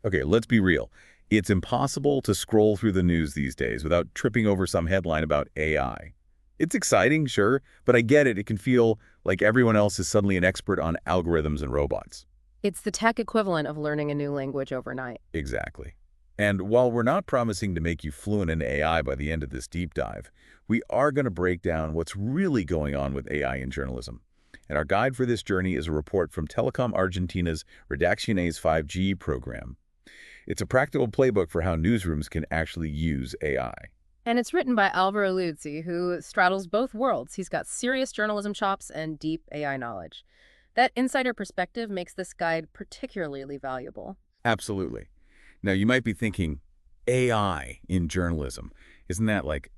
Okay, let's be real. It's impossible to scroll through the news these days without tripping over some headline about AI. It's exciting, sure, but I get it. It can feel like everyone else is suddenly an expert on algorithms and robots. It's the tech equivalent of learning a new language overnight. Exactly. And while we're not promising to make you fluent in AI by the end of this deep dive, we are going to break down what's really going on with AI in journalism. And our guide for this journey is a report from Telecom Argentina's Redacciones 5G program. It's a practical playbook for how newsrooms can actually use AI. And it's written by Alvaro Luzzi, who straddles both worlds. He's got serious journalism chops and deep AI knowledge. That insider perspective makes this guide particularly valuable. Absolutely. Now, you might be thinking, AI in journalism, isn't that like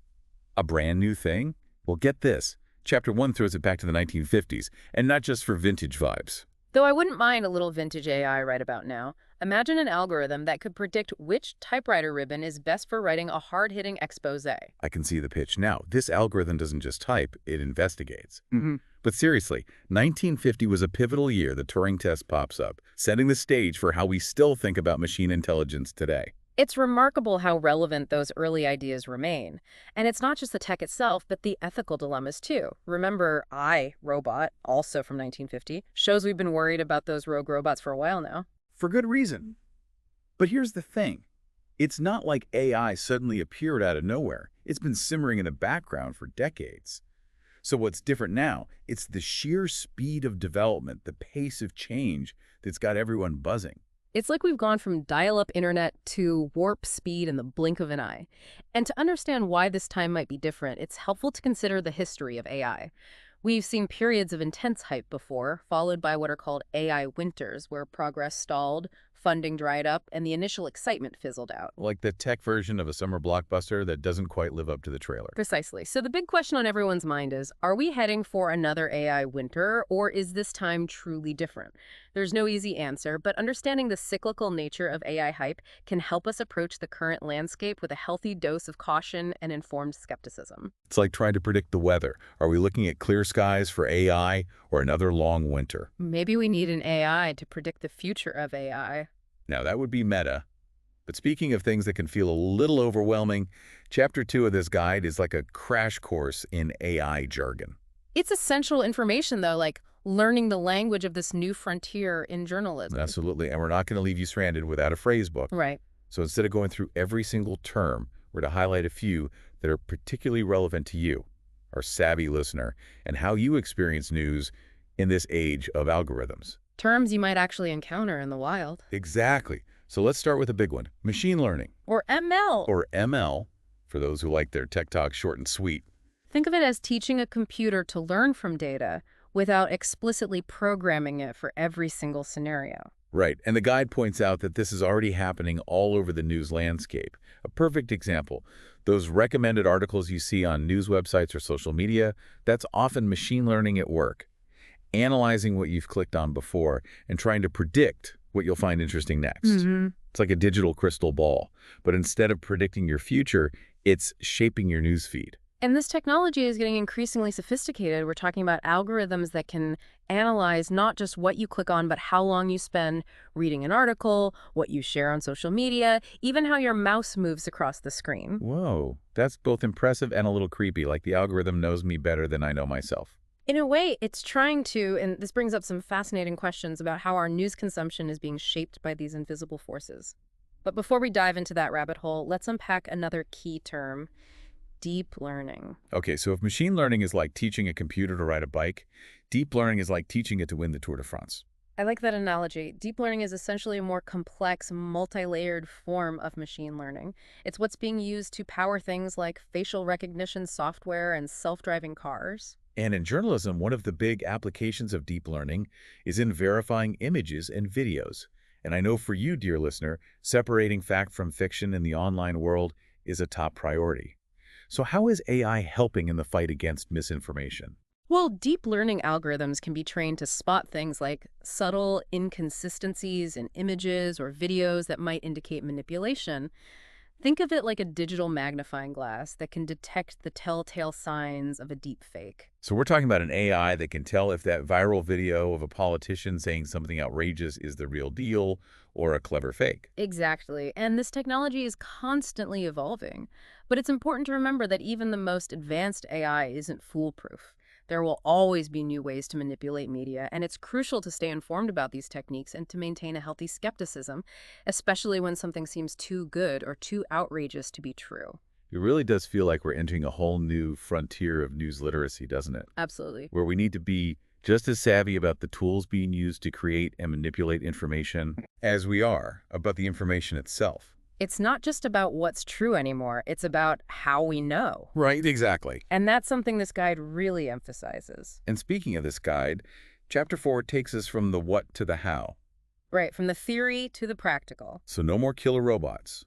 a brand new thing? Well, get this. Chapter 1 throws it back to the 1950s, and not just for vintage vibes. Though I wouldn't mind a little vintage AI right about now. Imagine an algorithm that could predict which typewriter ribbon is best for writing a hard-hitting expose. I can see the pitch now. This algorithm doesn't just type, it investigates. Mm-hmm. But seriously, 1950 was a pivotal year. The Turing test pops up, setting the stage for how we still think about machine intelligence today. It's remarkable how relevant those early ideas remain. And it's not just the tech itself, but the ethical dilemmas too. Remember I, Robot, also from 1950, shows we've been worried about those rogue robots for a while now. For good reason. But here's the thing. It's not like AI suddenly appeared out of nowhere. It's been simmering in the background for decades. So what's different now? It's the sheer speed of development, the pace of change that's got everyone buzzing. It's like we've gone from dial-up internet to warp speed in the blink of an eye. And to understand why this time might be different, it's helpful to consider the history of AI. We've seen periods of intense hype before, followed by what are called AI winters, where progress stalled, funding dried up, and the initial excitement fizzled out. Like the tech version of a summer blockbuster that doesn't quite live up to the trailer. Precisely. So the big question on everyone's mind is, are we heading for another AI winter, or is this time truly different? There's no easy answer, but understanding the cyclical nature of AI hype can help us approach the current landscape with a healthy dose of caution and informed skepticism. It's like trying to predict the weather. Are we looking at clear skies for AI or another long winter? Maybe we need an AI to predict the future of AI. Now, that would be meta. But speaking of things that can feel a little overwhelming, Chapter 2 of this guide is like a crash course in AI jargon. It's essential information, though, like learning the language of this new frontier in journalism. Absolutely, and we're not going to leave you stranded without a phrase book. Right. So instead of going through every single term, we're to highlight a few that are particularly relevant to you, our savvy listener, and how you experience news in this age of algorithms. Terms you might actually encounter in the wild. Exactly. So let's start with a big one, machine learning. Or ML. Or ML, for those who like their tech talk short and sweet. Think of it as teaching a computer to learn from data without explicitly programming it for every single scenario. Right, and the guide points out that this is already happening all over the news landscape. A perfect example, those recommended articles you see on news websites or social media, that's often machine learning at work, analyzing what you've clicked on before and trying to predict what you'll find interesting next. It's like a digital crystal ball, but instead of predicting your future, it's shaping your news feed. And this technology is getting increasingly sophisticated. We're talking about algorithms that can analyze not just what you click on, but how long you spend reading an article, what you share on social media, even how your mouse moves across the screen. Whoa, that's both impressive and a little creepy, like the algorithm knows me better than I know myself. In a way, it's trying to, and this brings up some fascinating questions about how our news consumption is being shaped by these invisible forces. But before we dive into that rabbit hole, let's unpack another key term: deep learning. Okay, so if machine learning is like teaching a computer to ride a bike, deep learning is like teaching it to win the Tour de France. I like that analogy. Deep learning is essentially a more complex, multi-layered form of machine learning. It's what's being used to power things like facial recognition software and self-driving cars. And in journalism, one of the big applications of deep learning is in verifying images and videos. And I know for you, dear listener, separating fact from fiction in the online world is a top priority. So how is AI helping in the fight against misinformation? Well, deep learning algorithms can be trained to spot things like subtle inconsistencies in images or videos that might indicate manipulation. Think of it like a digital magnifying glass that can detect the telltale signs of a deep fake. So we're talking about an AI that can tell if that viral video of a politician saying something outrageous is the real deal, or a clever fake. Exactly. And this technology is constantly evolving. But it's important to remember that even the most advanced AI isn't foolproof. There will always be new ways to manipulate media, and it's crucial to stay informed about these techniques and to maintain a healthy skepticism, especially when something seems too good or too outrageous to be true. It really does feel like we're entering a whole new frontier of news literacy, doesn't it? Absolutely. Where we need to be just as savvy about the tools being used to create and manipulate information as we are about the information itself. It's not just about what's true anymore, it's about how we know. Right, exactly. And that's something this guide really emphasizes. And speaking of this guide, Chapter 4 takes us from the what to the how. Right, from the theory to the practical. So no more killer robots.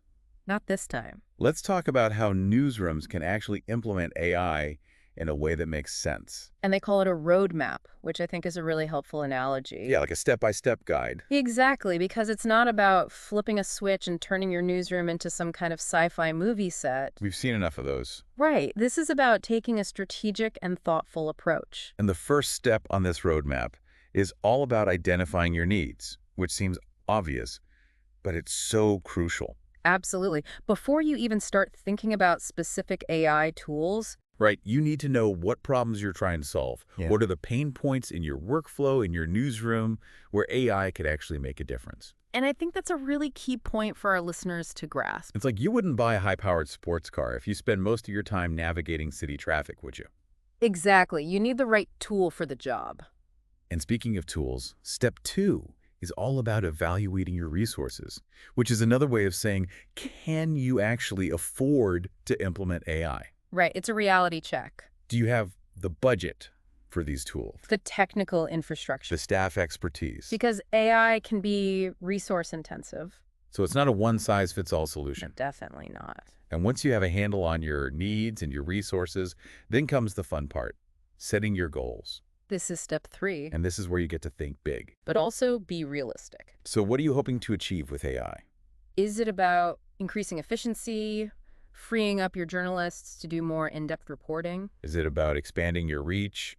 Not this time. Let's talk about how newsrooms can actually implement AI in a way that makes sense. And they call it a roadmap, which I think is a really helpful analogy. Yeah, like a step-by-step guide. Exactly, because it's not about flipping a switch and turning your newsroom into some kind of sci-fi movie set. We've seen enough of those. Right. This is about taking a strategic and thoughtful approach. And the first step on this roadmap is all about identifying your needs, which seems obvious, but it's so crucial. Absolutely. Before you even start thinking about specific AI tools, Right, you need to know what problems you're trying to solve. Yeah. What are the pain points in your workflow, in your newsroom, where AI could actually make a difference? and I think that's a really key point for our listeners to grasp. It's like you wouldn't buy a high-powered sports car if you spend most of your time navigating city traffic, would you? Exactly. You need the right tool for the job. And speaking of tools, step 2 is all about evaluating your resources, which is another way of saying, can you actually afford to implement AI? Right. It's a reality check. Do you have the budget for these tools? The technical infrastructure. The staff expertise? Because AI can be resource intensive. So it's not a one-size-fits-all solution. Definitely not. And once you have a handle on your needs and your resources, then comes the fun part, setting your goals. This is step 3. And this is where you get to think big. But also be realistic. So what are you hoping to achieve with AI? Is it about increasing efficiency, freeing up your journalists to do more in-depth reporting? Is it about expanding your reach,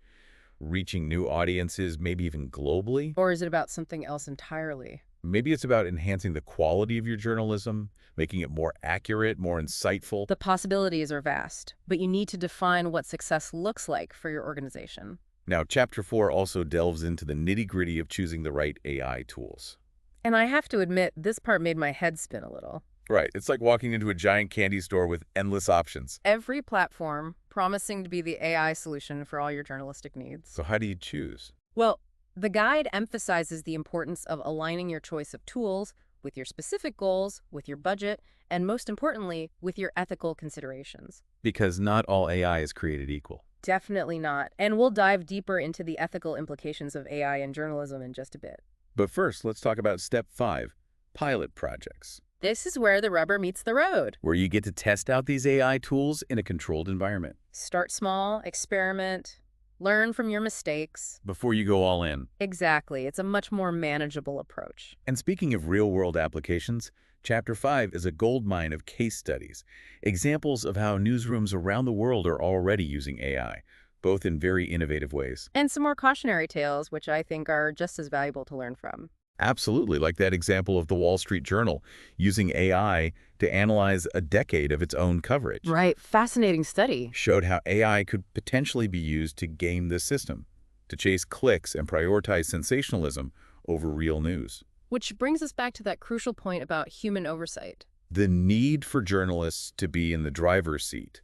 reaching new audiences, maybe even globally? Or is it about something else entirely? Maybe it's about enhancing the quality of your journalism, making it more accurate, more insightful. The possibilities are vast, but you need to define what success looks like for your organization. Now, Chapter 4 also delves into the nitty-gritty of choosing the right AI tools. And I have to admit, this part made my head spin a little. Right. It's like walking into a giant candy store with endless options. Every platform promising to be the AI solution for all your journalistic needs. So how do you choose? Well, the guide emphasizes the importance of aligning your choice of tools with your specific goals, with your budget, and most importantly, with your ethical considerations. Because not all AI is created equal. Definitely not. And we'll dive deeper into the ethical implications of AI in journalism in just a bit. But first, let's talk about Step 5, pilot projects, This is where the rubber meets the road. where you get to test out these AI tools in a controlled environment Start small, experiment, learn from your mistakes. before you go all in. Exactly. It's a much more manageable approach. And speaking of real-world applications, Chapter 5 is a goldmine of case studies, examples of how newsrooms around the world are already using AI, both in very innovative ways. And some more cautionary tales, which I think are just as valuable to learn from. Absolutely, like that example of the Wall Street Journal using AI to analyze a decade of its own coverage. Right. Fascinating study. Showed how AI could potentially be used to game the system, to chase clicks and prioritize sensationalism over real news. Which brings us back to that crucial point about human oversight. The need for journalists to be in the driver's seat,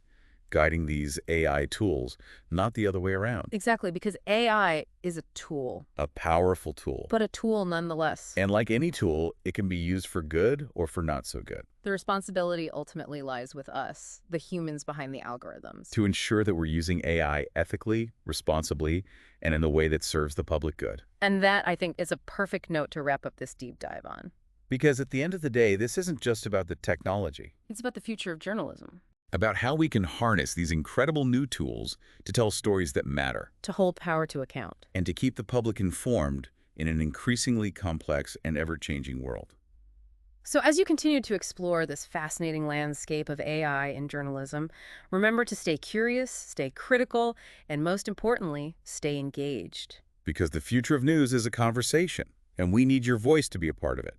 guiding these AI tools, not the other way around. Exactly, because AI is a tool, A powerful tool. but a tool nonetheless. And like any tool, it can be used for good or for not so good, The responsibility ultimately lies with us, the humans behind the algorithms. to ensure that we're using AI ethically, responsibly, and in a way that serves the public good. And that, I think, is a perfect note to wrap up this deep dive on. Because at the end of the day, this isn't just about the technology. It's about the future of journalism. About how we can harness these incredible new tools to tell stories that matter, To hold power to account. and to keep the public informed in an increasingly complex and ever-changing world. So as you continue to explore this fascinating landscape of AI in journalism, remember to stay curious, stay critical, and most importantly, stay engaged. Because the future of news is a conversation, and we need your voice to be a part of it.